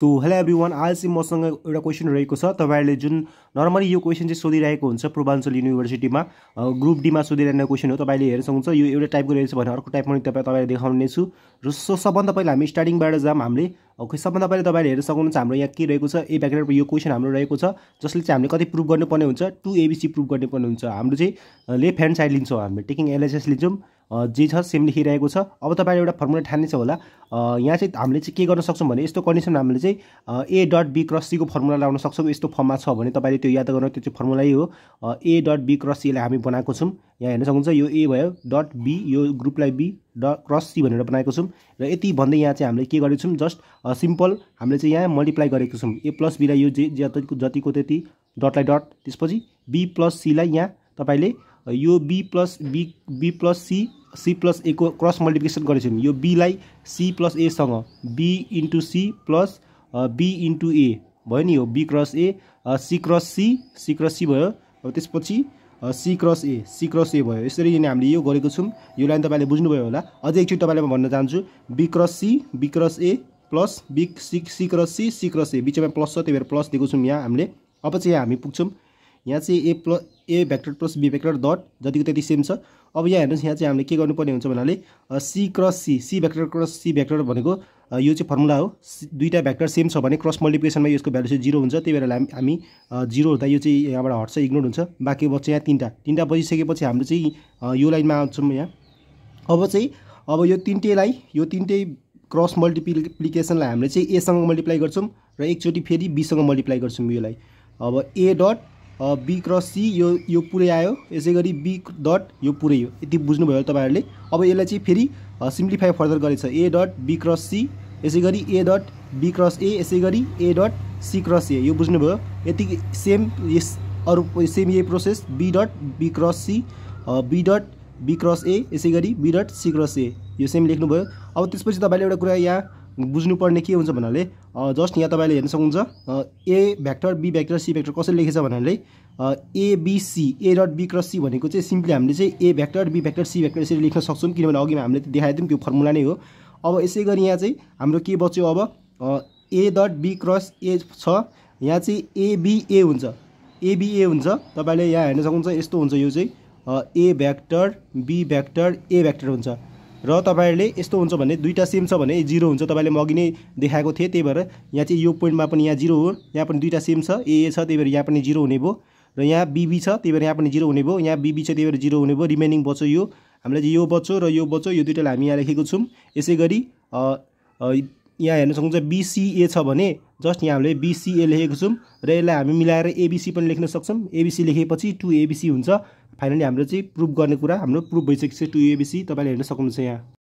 So hello everyone, आज चाहिँ मसँग एउटा क्वेसन रहेको छ। तपाईहरुले जुन नर्मली यो क्वेसन चाहिँ सोधिरहेको हुन्छ पूर्वाञ्चल युनिभर्सिटीमा ग्रुप डीमा सोधिरहेको क्वेसन हो। तपाईले हेर्न सक्नुहुन्छ यो एउटा टाइपको रहेछ भने अर्को टाइपमा पनि तपाईलाई देखाउने छु। र सबभन्दा पहिला हामी स्टार्टिङबाट जाम। हामीले सबभन्दा पहिला तपाईले हेर्न सक्नुहुन्छ हाम्रो यहाँ के रहेको छ, ए ब्याकग्राउन्डमा यो क्वेसन हाम्रो रहेको छ जसले चाहिँ हामीले कति प्रुफ गर्नुपर्ने हुन्छ, 2 एबीसी प्रुफ गर्नुपर्ने हुन्छ। हाम्रो चाहिँ लेफ्ट ह्यान्ड साइड लिन्छौँ, हामी टेकिङ एलएचएस लिन्छौँ, जे छ सेम लेखिरहेको छ। अब तपाईले एउटा फर्मुला ठान्ने छ होला। यहाँ चाहिँ हामीले चाहिँ के गर्न सक्छौँ भने यस्तो कन्डिसन हामीले चाहिँ ए डट बी क्रस सी को फर्मुला लगाउन सक्छौँ। यस्तो फर्ममा छ भने तपाईले त्यो याद गर्न, त्यो चाहिँ फर्मुलै हो। ए डट बी क्रस सीलाई हामी बनाएको छौँ। यहाँ हेर्न सक्नुहुन्छ यो ए भयो, डट बी यो ग्रुपलाई बी डट क्रस सी भनेर बनाएको छौँ। र यति भन्दै यहाँ चाहिँ हामीले के गरेको छौँ, जस्ट सिम्पल हामीले चाहिँ यहाँ मल्टिप्लाई गरेको छौँ। ए प्लस बीलाई यो जतिको त्यति डटलाई डट, त्यसपछि बी प्लस सीलाई यहाँ तपाईले यो बी प्लस सी प्लस ए को क्रस मल्टिप्लिकेसन गरेको छौँ। यो बीलाई सी प्लस ए सँग B into C plus B into A भयो नि, यो B cross A, C cross C भयो। अब त्यसपछि सी क्रस ए भयो। यसरी नै हामीले यो गरेको छौँ। यो लाइन तपाईले बुझ्नुभयो होला। अझै एकचोटि तपाईलाई म भन्न चाहन्छु, B cross A plus C cross A बिचमा प्लस छ, त्यही भएर प्लस दिएको छौँ यहाँ हामीले। अब चाहिँ हामी पुग्छौँ यहाँ चाहिँ A vector plus B vector dot जतिको त्यति सेम छ। अब यहाँ हेर्नुहोस्, यहाँ चाहिँ हामीले के गर्नुपर्ने हुन्छ भन्नाले C cross C vector cross C vector भनेको यो चाहिँ फर्मुला हो। दुईटा भेक्टर सेम छ भने क्रस मल्टिप्लिकेसनमा यसको भ्यालु चाहिँ 0 हुन्छ। त्यही भएर हामी 0 हुँदा यो चाहिँ यहाँबाट हट्छ, इग्नोर हुन्छ। बाँकी बच्छ यहाँ तिनवटा बजिसकेपछि हाम्रो चाहिँ यो लाइनमा आउँछौँ यहाँ। अब यो तिनटै क्रस मल्टिप्लिकेसनलाई हामीले चाहिँ एसँग मल्टिप्लाई गर्छौँ र एकचोटि फेरि बीसँग मल्टिप्लाई गर्छौँ योलाई। अब ए डट बी क्रस सी यो पुरै आयो, यसै गरी बी डट यो पुरै हो। यति बुझ्नुभयो तपाईँहरूले। अब यसलाई चाहिँ फेरि सिम्प्लिफाई फर्दर गरेछ। A dot B cross C, यसै गरी A dot B cross A, यसै गरी A dot C cross A. यो बुझ्नुभयो। यति सेम अरू सेम यही process B dot B cross C, B dot B cross A, यसै गरी B dot C cross A, यो सेम लेख्नुभयो। अब त्यसपछि तपाईँले एउटा कुरा यहाँ बुझ्नुपर्ने के हुन्छ भन्नाले जस्ट यहाँ तपाईँले हेर्न सक्नुहुन्छ A vector B vector C vector कसरी लेखेछ भन्नाले ABC A dot B cross C भनेको चाहिँ सिम्पली हामीले चाहिँ A vector B vector C vector यसरी लेख्न सक्छौँ, किनभने अघि हामीले देखाएको थियौँ त्यो फर्मुला नै हो। अब यसै गरी यहाँ चाहिँ हाम्रो के बच्यो, अब ए डट बी क्रस ए छ, यहाँ चाहिँ एबीए हुन्छ। तपाईँले यहाँ हेर्न सक्नुहुन्छ यस्तो हुन्छ, यो चाहिँ A vector B vector A vector हुन्छ। र तपाईहरुले यस्तो हुन्छ भने दुईटा सेम छ भने 0 हुन्छ। तपाईले म अघि नै देखाएको थिएँ, त्यही भएर यहाँ चाहिँ यो पोइन्टमा पनि यहाँ 0 हो। यहाँ पनि दुईटा सेम छ, ए छ, त्यही भएर यहाँ पनि 0 हुने भयो। र यहाँ बीबी छ, त्यही भएर यहाँ पनि 0 हुने भयो। यहाँ बीबी छ, त्यही भएर 0 हुने भयो। रिमेनिङ बच्यो यो हामीले चाहिँ यो बच्यो र यो बच्यो, यो दुईटालाई हामी यहाँ लेखेको छौँ। यसै गरी यहाँ हेर्न सक्नुहुन्छ बीसीए छ भने जस्ट यहाँ हामीले बीसीए लेखेको छौँ र यसलाई हामी मिलाएर एबीसी पनि लेख्न सक्छौँ। एबीसी लेखेपछि 2 एबीसी हुन्छ। फाइनली हाम्रो चाहिँ प्रुफ गर्ने कुरा हाम्रो प्रुफ भइसकेको छ 2 एबीसी। तपाईँले हेर्न सक्नुहुन्छ यहाँ।